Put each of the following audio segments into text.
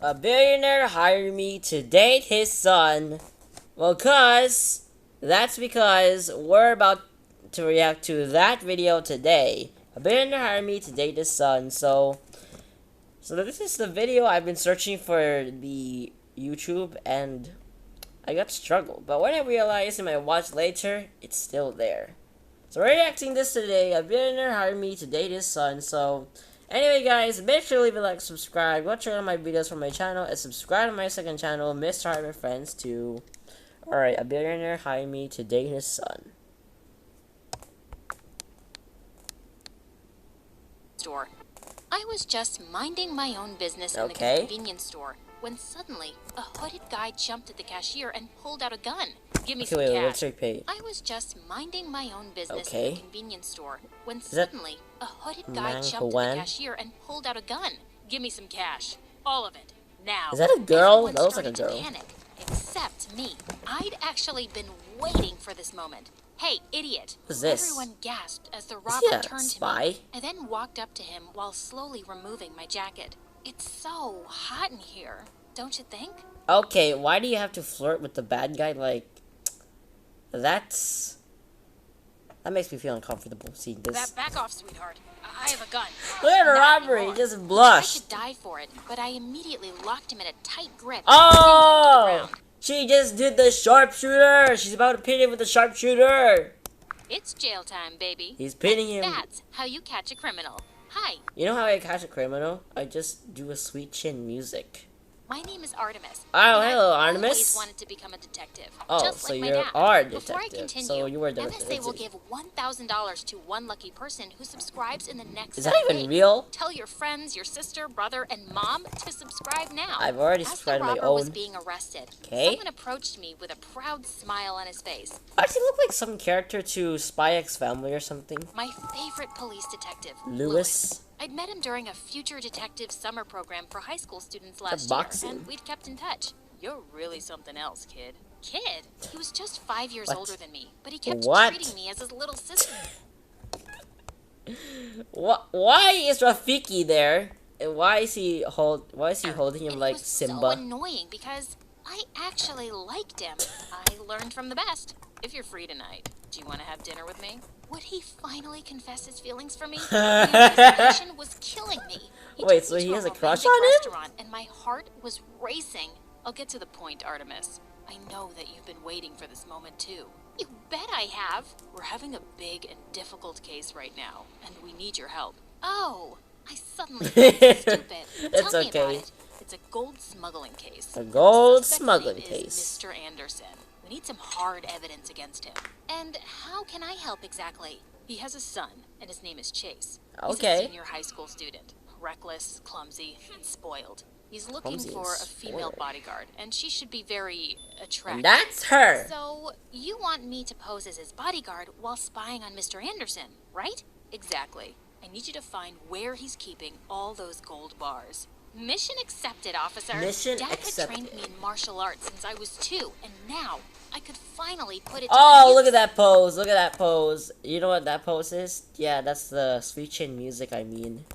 A billionaire hired me to date his son. Well, that's because we're about to react to that video today. A billionaire hired me to date his son. So this is the video I've been searching for the YouTube, and I got struggled. But when I realized in my watch later, it's still there. So we're reacting this today. A billionaire hired me to date his son. So anyway, guys, make sure to leave a like, subscribe, go check out my videos from my channel, and subscribe to my second channel, Mr. Harvey Friends, too. Alright, a billionaire hired me to date his son. Store. I was just minding my own business in the convenience store when suddenly a hooded guy jumped at the cashier and pulled out a gun. Give me some cash. I was just minding my own business in the convenience store when suddenly a hooded guy jumped at the cashier and pulled out a gun. Give me some cash. All of it. Now. Is that a girl? That looks like a girl. Panic, except me. I'd actually been waiting for this moment. Hey, idiot. What's this? Everyone gasped as the robber turned to me. I then walked up to him while slowly removing my jacket. It's so hot in here, don't you think? Okay, why do you have to flirt with the bad guy? Like, that makes me feel uncomfortable seeing this. Back off, sweetheart. I have a gun. Look at the robbery, he just blushed. I could die for it, but I immediately locked him in a tight grip. Oh! She just did the sharpshooter! She's about to pin him with the sharpshooter! It's jail time, baby. He's pinning him. That's how you catch a criminal. Hi. You know how I catch a criminal? I just do a sweet chin music. My name is Artemis. Oh, hello, Artemis. I always wanted to become a detective. Oh, just so like you are a detective. Before I continue, so you were the MSA detective. will give $1,000 to one lucky person who subscribes in the next Is that even real? Tell your friends, your sister, brother, and mom to subscribe now. I've already subscribed my own. As the robber was being arrested, someone approached me with a proud smile on his face. Why does he look like some character to Spy X Family or something? My favorite police detective, Lewis. I'd met him during a Future Detective summer program for high school students last year, and we'd kept in touch. You're really something else, kid. Kid? He was just 5 years older than me, but he kept treating me as his little sister. Why is Rafiki there? And why is he holding him like Simba? It was so annoying because I actually liked him. I learned from the best. If you're free tonight, do you want to have dinner with me? Would he finally confess his feelings for me? The anticipation was killing me. Wait, so he has a crush on him? And my heart was racing. I'll get to the point, Artemis. I know that you've been waiting for this moment too. You bet I have. We're having a big and difficult case right now, and we need your help. Oh, I suddenly felt stupid. Tell me about it. It's a gold smuggling case. A gold smuggling case. Mr. Anderson. We need some hard evidence against him. And how can I help exactly? He has a son, and his name is Chase. He's a senior high school student. Reckless, clumsy, and spoiled. He's looking for a female bodyguard, and she should be very attractive. That's her! So, you want me to pose as his bodyguard while spying on Mr. Anderson, right? Exactly. I need you to find where he's keeping all those gold bars. Mission accepted, officer. Mission Dad accepted. had trained me in martial arts since I was 2, and now I could finally put it to Oh, look at that pose. Look at that pose. You know what that pose is? Yeah, that's the sweet chin music, I mean.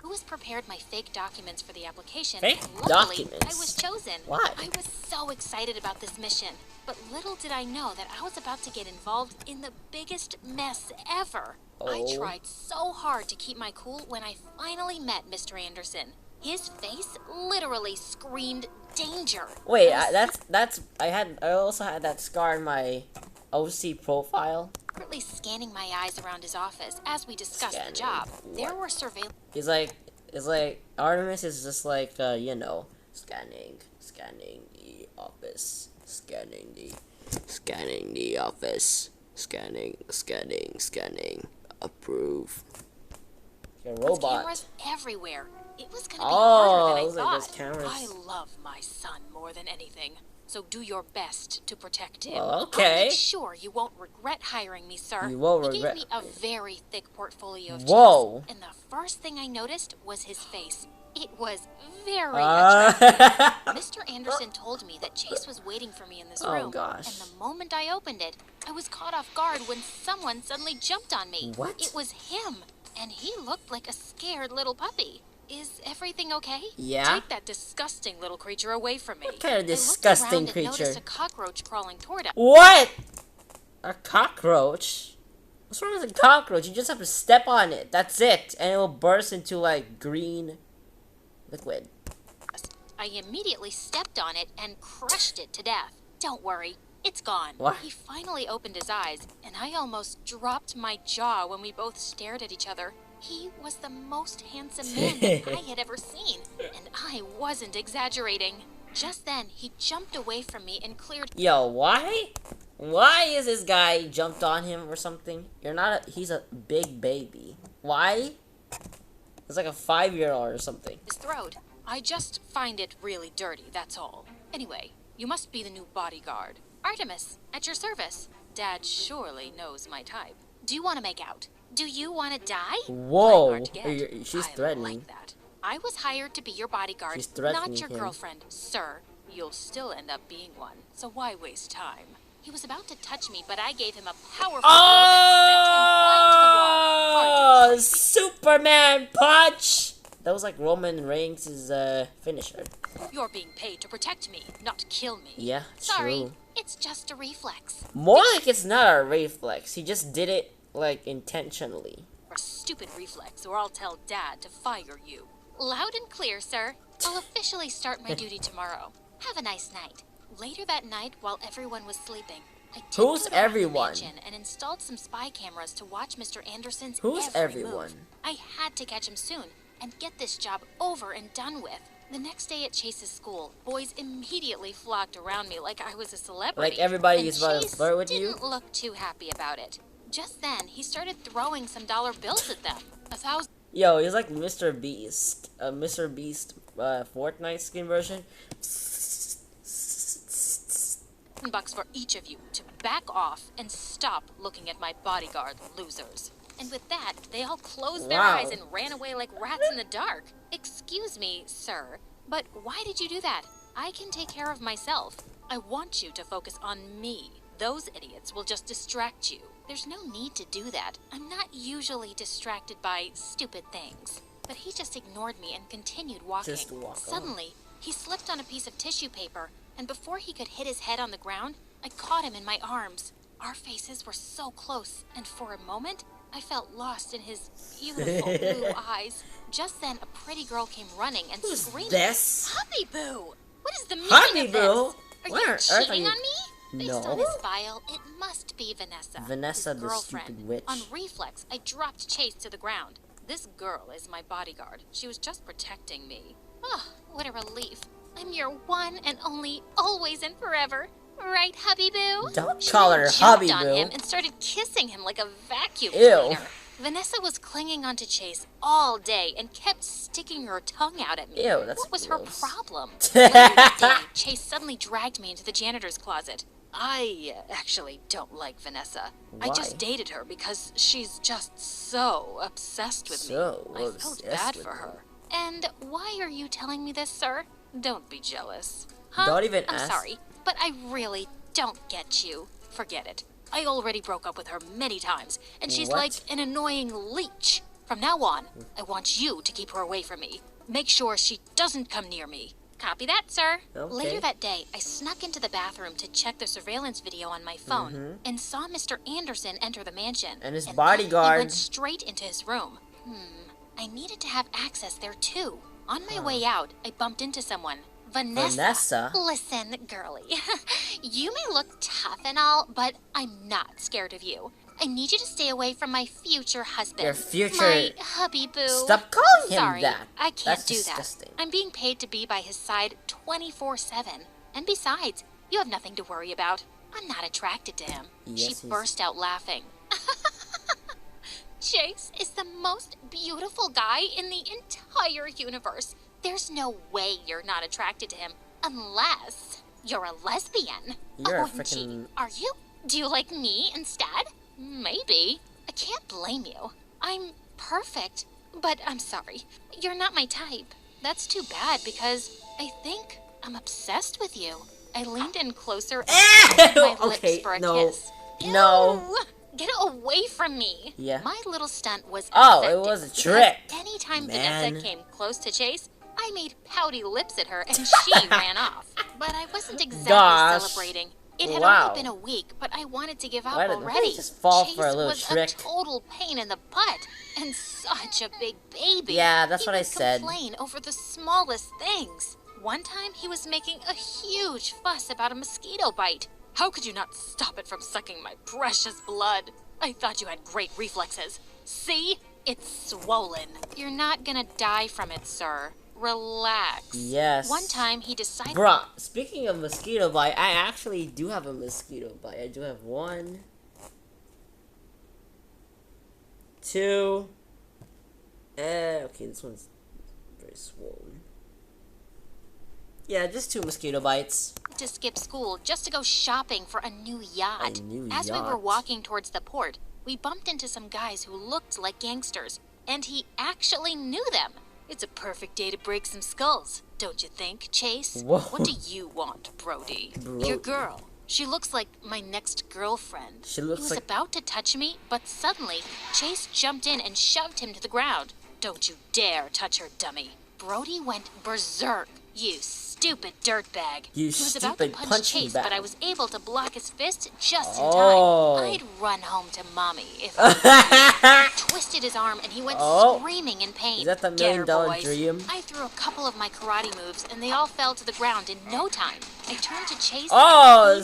Who has prepared my fake documents for the application? Fake Luckily, documents? I was chosen. Why? I was so excited about this mission. But little did I know that I was about to get involved in the biggest mess ever. I tried so hard to keep my cool when I finally met Mr. Anderson. His face literally screamed danger. Wait, I also had that scar in my OC profile. Secretly scanning my eyes around his office as we discussed the job. There were surveillance. It's like Artemis is just like you know, scanning the office, scanning the office, scanning, approve. A robot. Cameras everywhere. It was gonna be harder than I thought. Like cameras. I love my son more than anything, so do your best to protect him. Well, okay. I'll make sure you won't regret hiring me, sir. You won't He regret. gave me a very thick portfolio of Whoa. checks, and the first thing I noticed was his face. It was very attractive. Mr. Anderson told me that Chase was waiting for me in this room. Oh gosh. And the moment I opened it, I was caught off guard when someone suddenly jumped on me. What? It was him, and he looked like a scared little puppy. is everything okay? Yeah? Take that disgusting little creature away from me. What kind of disgusting I looked around creature? and noticed a cockroach crawling toward us. What? A cockroach? What's wrong with a cockroach? You just have to step on it. That's it. And it will burst into, like, green liquid. I immediately stepped on it and crushed it to death. Don't worry, it's gone. What? He finally opened his eyes, and I almost dropped my jaw when we both stared at each other. He was the most handsome man that I had ever seen, and I wasn't exaggerating. Just then, he jumped away from me and cleared— Yo, why? Why is this guy jumped on him or something? He's a big baby. Why? It's like a 5-year-old or something. his throat. I just find it really dirty, that's all. Anyway, you must be the new bodyguard. Artemis, at your service. Dad surely knows my type. Do you want to make out? Do you want to die? Whoa, I she's threatening. like that. I was hired to be your bodyguard, She's threatening not your him. girlfriend. Sir, you'll still end up being one, so why waste time? He was about to touch me, but I gave him a powerful blow that sent him flying to the wall. Superman punch! That was like Roman Reigns' finisher. You're being paid to protect me, not kill me. Yeah, Sorry, true. it's just a reflex. More like it's not a reflex. He just did it, like, intentionally. A stupid reflex, or I'll tell Dad to fire you. Loud and clear, sir. I'll officially start my duty tomorrow. Have a nice night. Later that night, while everyone was sleeping, I Who's tiptoed around the everyone? mansion and installed some spy cameras to watch Mr. Anderson's Who's every everyone? move. I had to catch him soon and get this job over and done with. The next day at Chase's school, boys immediately flocked around me like I was a celebrity. Like everybody and is about to Chase flirt with you? didn't look too happy about it. Just then, he started throwing some dollar bills at them. 1,000 Yo, he's like Mr. Beast. Mr. Beast Fortnite skin version. $bucks for each of you to back off and stop looking at my bodyguard, losers. And with that, they all closed their Wow. eyes and ran away like rats in the dark. Excuse me, sir, but why did you do that? I can take care of myself. I want you to focus on me. Those idiots will just distract you. There's no need to do that. I'm not usually distracted by stupid things. But he just ignored me and continued walking. Just walk on. Suddenly, he slipped on a piece of tissue paper, and before he could hit his head on the ground, I caught him in my arms. Our faces were so close, and for a moment, I felt lost in his beautiful blue eyes. Just then, a pretty girl came running and Who's screaming, this? "Hubby Boo! What is the meaning Hubby of Boo? this? Are Where on you earth are cheating you- on me?" Based No. on his file, it must be Vanessa. Vanessa, his the girlfriend. stupid witch. On reflex, I dropped Chase to the ground. This girl is my bodyguard. She was just protecting me. Oh, what a relief. I'm your one and only, always and forever. Right, Hubby Boo? Don't She call then her jumped Hubby on Boo. him and started kissing him like a vacuum Ew. cleaner. Vanessa was clinging onto Chase all day and kept sticking her tongue out at me. Ew, that's what was gross. her problem? Later that day, Chase suddenly dragged me into the janitor's closet. I actually don't like Vanessa. I Why? just dated her because she's just so obsessed with So me. I felt obsessed bad with for me. her. And why are you telling me this, sir? Don't be jealous. Huh? Don't even I'm ask. sorry, but I really don't get you. Forget it. I already broke up with her many times, and she's What? like an annoying leech. From now on, I want you to keep her away from me. Make sure she doesn't come near me. Copy that, sir. Okay. Later that day, I snuck into the bathroom to check the surveillance video on my phone and saw Mr. Anderson enter the mansion. And his then bodyguard. He went straight into his room. I needed to have access there too. On my way out, I bumped into someone. Vanessa. Vanessa? Listen, girlie. You may look tough and all, but I'm not scared of you. I need you to stay away from my future husband. Your future- My hubby boo. Stop calling him Sorry, that. I can't That's do disgusting. that. I'm being paid to be by his side 24/7. And besides, you have nothing to worry about. I'm not attracted to him. Yes, She he's- burst out laughing. Chase is the most beautiful guy in the entire universe. There's no way you're not attracted to him unless you're a lesbian. You're a I wouldn't cheat. frickin'- Are you? Do you like me instead? Maybe. I can't blame you. I'm perfect, but I'm sorry. You're not my type. That's too bad because I think I'm obsessed with you. I leaned in closer and my lips Okay, for a no. kiss. No. Ew. Get away from me. Yeah. My little stunt was it was a trick. Anytime Man. Vanessa came close to Chase, I made pouty lips at her and she ran off. But I wasn't exactly celebrating. It had only been a week, but I wanted to give up already. Just fall Chase for a little was trick. a total pain in the butt and such a big baby. Yeah, that's what I said. He would complain over the smallest things. One time, he was making a huge fuss about a mosquito bite. How could you not stop it from sucking my precious blood? I thought you had great reflexes. See? It's swollen. You're not gonna die from it, sir. Relax. Yes. One time, he decided... Bruh, speaking of mosquito bite, I actually do have a mosquito bite. I do have 1, 2... okay, this one's very swollen. Yeah, just 2 mosquito bites. To skip school just to go shopping for a new yacht. As we were walking towards the port, we bumped into some guys who looked like gangsters, and he actually knew them. It's a perfect day to break some skulls, don't you think, Chase? Whoa. What do you want, Brody? Your girl. She looks like my next girlfriend. She looks He was like... about to touch me, but suddenly, Chase jumped in and shoved him to the ground. Don't you dare touch her, dummy. Brody went berserk. You stupid dirtbag. You he was stupid about to punch Chase, bag. but I was able to block his fist just in time. I'd run home to mommy if I twisted his arm and he went screaming in pain. Is that the $1 million dream? I threw a couple of my karate moves and they all fell to the ground in no time. I turned to Chase.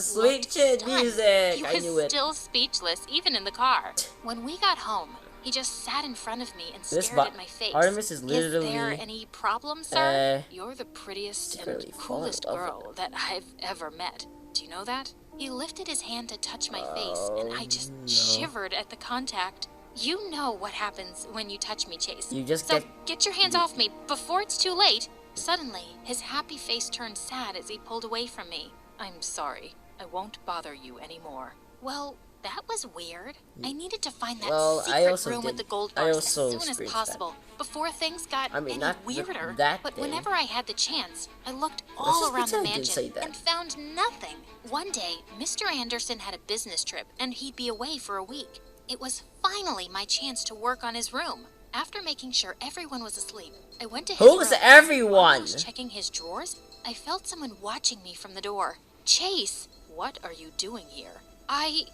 Sweet chin music. He I knew was it. still speechless, even in the car. When we got home, he just sat in front of me and stared at my face. Artemis is literally... Is there any problem, sir? You're the prettiest and coolest falling in love girl with that I've ever met. Do you know that? He lifted his hand to touch my face, and I just shivered at the contact. You know what happens when you touch me, Chase. You just get your hands off me before it's too late. Suddenly, his happy face turned sad as he pulled away from me. I'm sorry. I won't bother you anymore. Well, that was weird. I needed to find that secret room with the gold bars as soon as possible, before things got any weirder. But whenever I had the chance, I looked all around the mansion and found nothing. One day, Mr. Anderson had a business trip, and he'd be away for a week. It was finally my chance to work on his room. After making sure everyone was asleep, I went to his room. Who's everyone? While I was checking his drawers, I felt someone watching me from the door. Chase, what are you doing here? I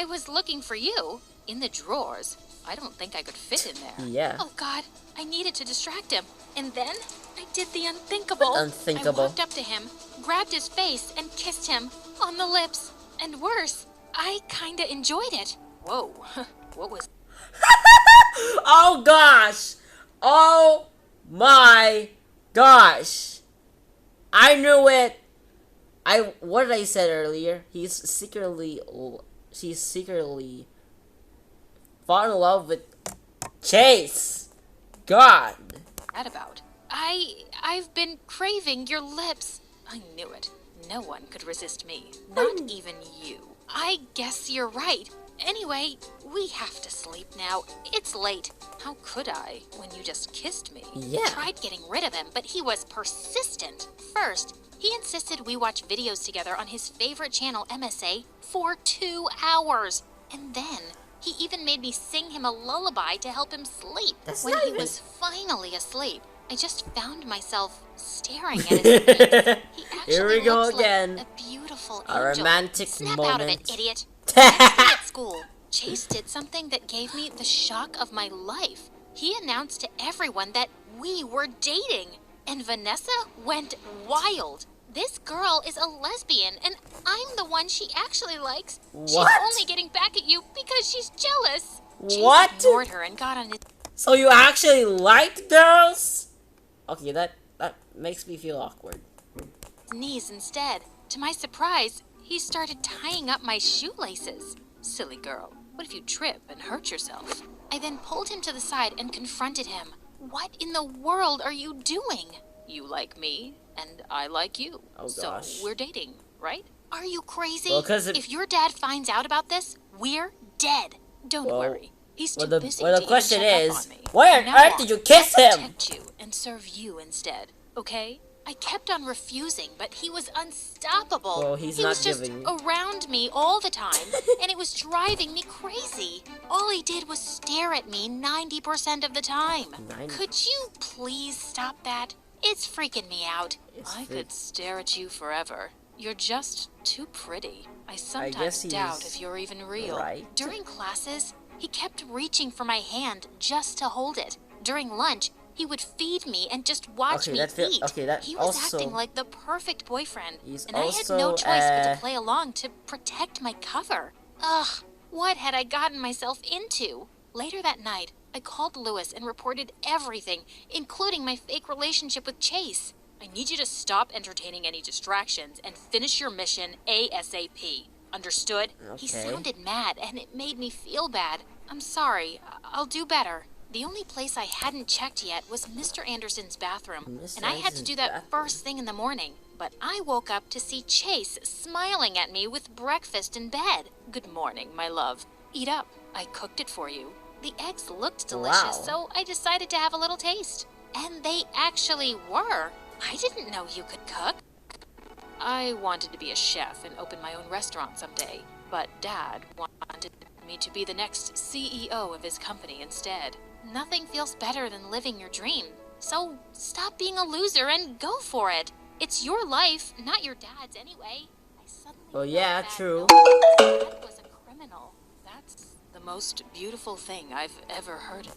was looking for you in the drawers. I don't think I could fit in there. Yeah. Oh, God. I needed to distract him. And then I did the unthinkable. I walked up to him, grabbed his face, and kissed him on the lips. And worse, I kinda enjoyed it. Whoa. What was... Oh, gosh. Oh, my gosh. I knew it. What did I say earlier? She's secretly fall in love with Chase. God. That about? I've been craving your lips. I knew it. No one could resist me. Not even you. I guess you're right. Anyway, we have to sleep now. It's late. How could I when you just kissed me? Yeah. I tried getting rid of him, but he was persistent. First, he insisted we watch videos together on his favorite channel, MSA, for 2 hours. And then, he even made me sing him a lullaby to help him sleep. When he was finally asleep, I just found myself staring at his face. He actually looks like a beautiful angel. A romantic Snap moment. out of it, idiot. Next day at school, Chase did something that gave me the shock of my life. He announced to everyone that we were dating. And Vanessa went wild. This girl is a lesbian, and I'm the one she actually likes. What? She's only getting back at you because she's jealous. What? Chase ignored her and got on his... So you actually liked girls? Okay, that makes me feel awkward. knees instead. To my surprise, he started tying up my shoelaces. Silly girl, what if you trip and hurt yourself? I then pulled him to the side and confronted him. What in the world are you doing? You like me, and I like you. Oh, gosh. So we're dating, right? Are you crazy? Well, if your dad finds out about this, we're dead. Don't worry. He's too busy the to question even check is, up on me. why on earth did you kiss him? Protect you and serve you instead, okay? I kept on refusing, but he was unstoppable. Well, he was just around me all the time, and it was driving me crazy. All he did was stare at me 90% of the time. 90. Could you please stop that? It's freaking me out. I could stare at you forever. You're just too pretty. I sometimes doubt if you're even real. Right. During classes, he kept reaching for my hand just to hold it. During lunch, he would feed me and just watch me eat. He was acting like the perfect boyfriend, and I had no choice but to play along to protect my cover. Ugh, what had I gotten myself into? Later that night, I called Lewis and reported everything, including my fake relationship with Chase. I need you to stop entertaining any distractions and finish your mission ASAP. Understood? Okay. He sounded mad, and it made me feel bad. I'm sorry. I'll do better. The only place I hadn't checked yet was Mr. Anderson's bathroom, and I had to do that first thing in the morning. But I woke up to see Chase smiling at me with breakfast in bed. Good morning, my love. Eat up. I cooked it for you. The eggs looked delicious, so I decided to have a little taste. And they actually were. I didn't know you could cook. I wanted to be a chef and open my own restaurant someday, but Dad wanted me to be the next CEO of his company instead. Nothing feels better than living your dream. So stop being a loser and go for it. It's your life, not your dad's anyway. I suddenly true. Dad was a criminal. That's the most beautiful thing I've ever heard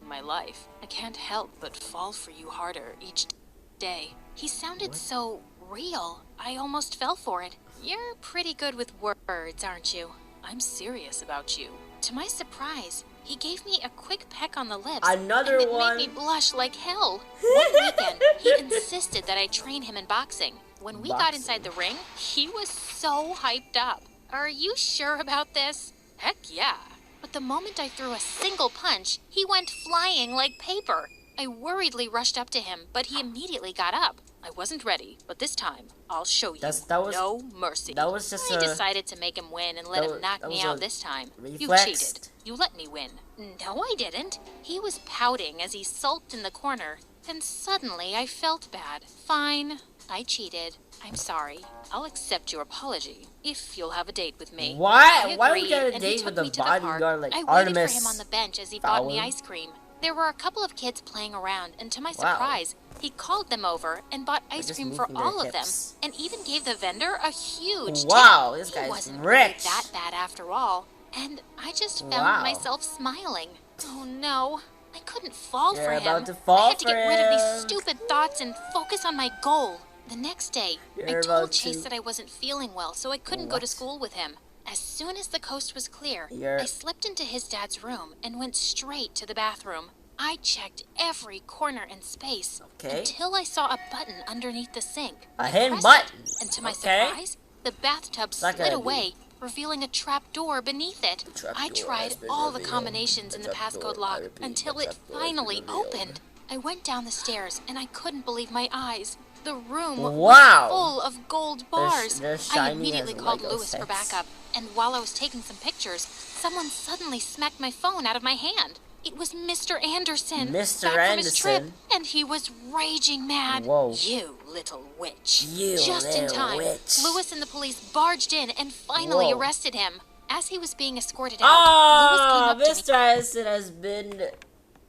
in my life. I can't help but fall for you harder each day. He sounded so real. I almost fell for it. You're pretty good with words, aren't you? I'm serious about you. To my surprise, he gave me a quick peck on the lips. Another and it one. made me blush like hell. One weekend, he insisted that I train him in boxing. When we got inside the ring, he was so hyped up. Are you sure about this? Heck yeah. But the moment I threw a single punch, he went flying like paper. I worriedly rushed up to him, but he immediately got up. I wasn't ready, but this time, I'll show you. No mercy. That was just I decided to make him win and let him knock me out this time. You cheated. You let me win. No, I didn't. He was pouting as he sulked in the corner. Then suddenly, I felt bad. Fine. I cheated. I'm sorry. I'll accept your apology if you'll have a date with me. Why? Why would we get a date with the bodyguard like Artemis? I waited for him on the bench as he bought me ice cream. There were a couple of kids playing around, and to my surprise, he called them over and bought ice cream for all of them, and even gave the vendor a huge tip. Wow, this guy's wasn't rich. Really that bad after all, and I just found myself smiling. Oh no, I couldn't fall for him. I had to get rid of these stupid thoughts and focus on my goal. The next day, I told Chase that I wasn't feeling well, so I couldn't go to school with him. As soon as the coast was clear, I slipped into his dad's room and went straight to the bathroom. I checked every corner and space until I saw a button underneath the sink. A hidden button. And to my surprise, the bathtub slid away, revealing a trap door beneath it. I tried all the combinations in the passcode lock until it finally opened. I went down the stairs and I couldn't believe my eyes. The room was full of gold bars. I immediately called Lewis for backup, and while I was taking some pictures, someone suddenly smacked my phone out of my hand. It was Mr. Anderson, back from his trip, and he was raging mad. You little witch. Just in time, Lewis and the police barged in and finally arrested him. As he was being escorted out, Lewis came up to me. Mr. Anderson has been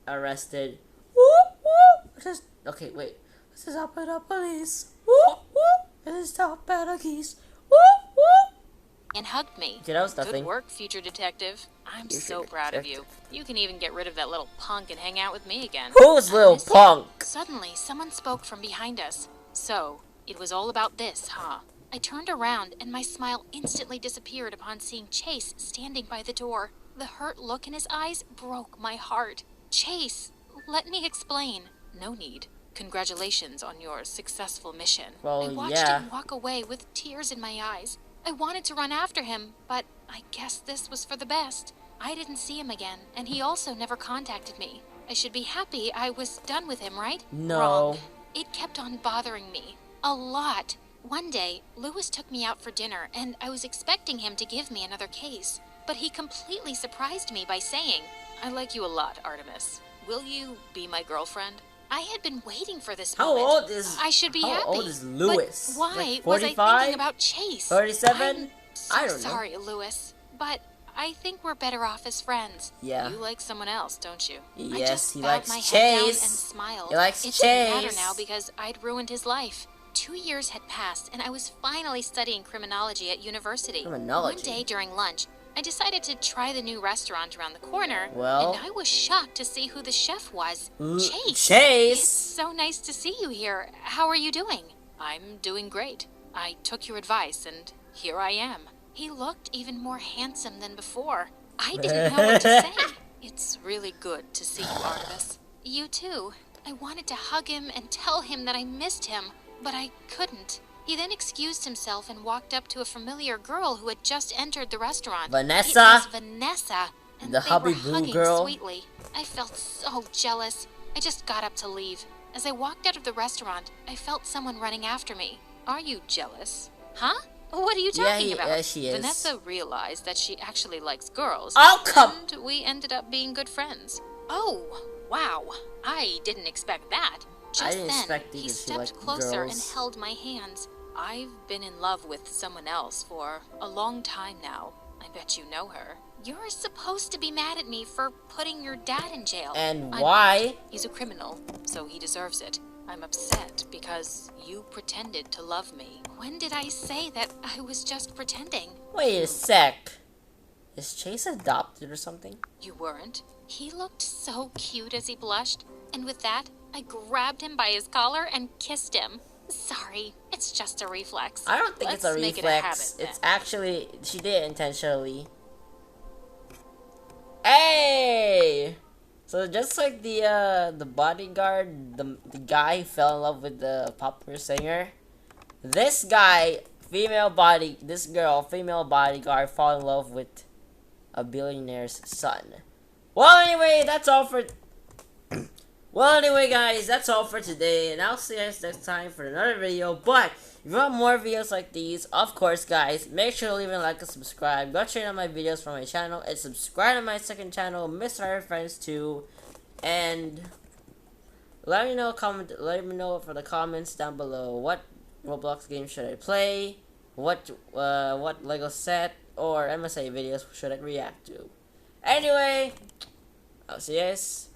arrested. Whoop, whoop. Okay, wait. This is up at the police. Whoop, whoop. This is up at the keys. Whoop, whoop. And hugged me. Good work, future detective. I'm so proud of you. You can even get rid of that little punk and hang out with me again. Who's little punk? Suddenly, someone spoke from behind us. So, it was all about this, huh? I turned around and my smile instantly disappeared upon seeing Chase standing by the door. The hurt look in his eyes broke my heart. Chase, let me explain. No need. Congratulations on your successful mission. I watched him walk away with tears in my eyes. I wanted to run after him, but I guess this was for the best. I didn't see him again, and he also never contacted me. I should be happy I was done with him, right? No. Wrong. It kept on bothering me. A lot. One day, Lewis took me out for dinner, and I was expecting him to give me another case. But he completely surprised me by saying, I like you a lot, Artemis. Will you be my girlfriend? I had been waiting for this How moment. old is I should be happy. How old is Lewis? But why like was I thinking about Chase? 37? I'm so sorry, Lewis, but I think we're better off as friends. Yeah. You like someone else, don't you? Yes, I just he bowed likes my head Chase. down and smiled. He likes it Chase. didn't matter now because I'd ruined his life. 2 years had passed, and I was finally studying criminology at university. Criminology? One day during lunch, I decided to try the new restaurant around the corner, well, and I was shocked to see who the chef was. Chase! Chase! It's so nice to see you here. How are you doing? I'm doing great. I took your advice, and here I am. He looked even more handsome than before. I didn't know what to say. It's really good to see you, Artemis. You too. I wanted to hug him and tell him that I missed him, but I couldn't. He then excused himself and walked up to a familiar girl who had just entered the restaurant. Vanessa? It was Vanessa, and the they hubby were boo hugging girl. sweetly. I felt so jealous. I just got up to leave. As I walked out of the restaurant, I felt someone running after me. Are you jealous? Huh? What are you talking about? Yeah, she is. Vanessa realized that she actually likes girls. Oh, come! And we ended up being good friends. Oh, wow. I didn't expect that. Just then, he stepped closer and held my hands. I've been in love with someone else for a long time now. I bet you know her. You're supposed to be mad at me for putting your dad in jail. And why? Not. He's a criminal, so he deserves it. I'm upset because you pretended to love me. When did I say that I was just pretending? Wait a sec. Is Chase adopted or something? You weren't. He looked so cute as he blushed. And with that, I grabbed him by his collar and kissed him. Sorry, it's just a reflex. I don't think it's a Make reflex. it a habit, it's actually, she did it intentionally. Hey! So just like the bodyguard, the guy who fell in love with the popular singer, this female bodyguard, fell in love with a billionaire's son. Well, anyway, that's all for. Well, anyway, guys, that's all for today, and I'll see you guys next time for another video. But if you want more videos like these, of course, guys, make sure to leave a like and subscribe. Go check out my videos from my channel and subscribe to my second channel, Mr. Friends 2, and let me know for the comments down below what Roblox game should I play, what Lego set or MSA videos should I react to. Anyway, I'll see you guys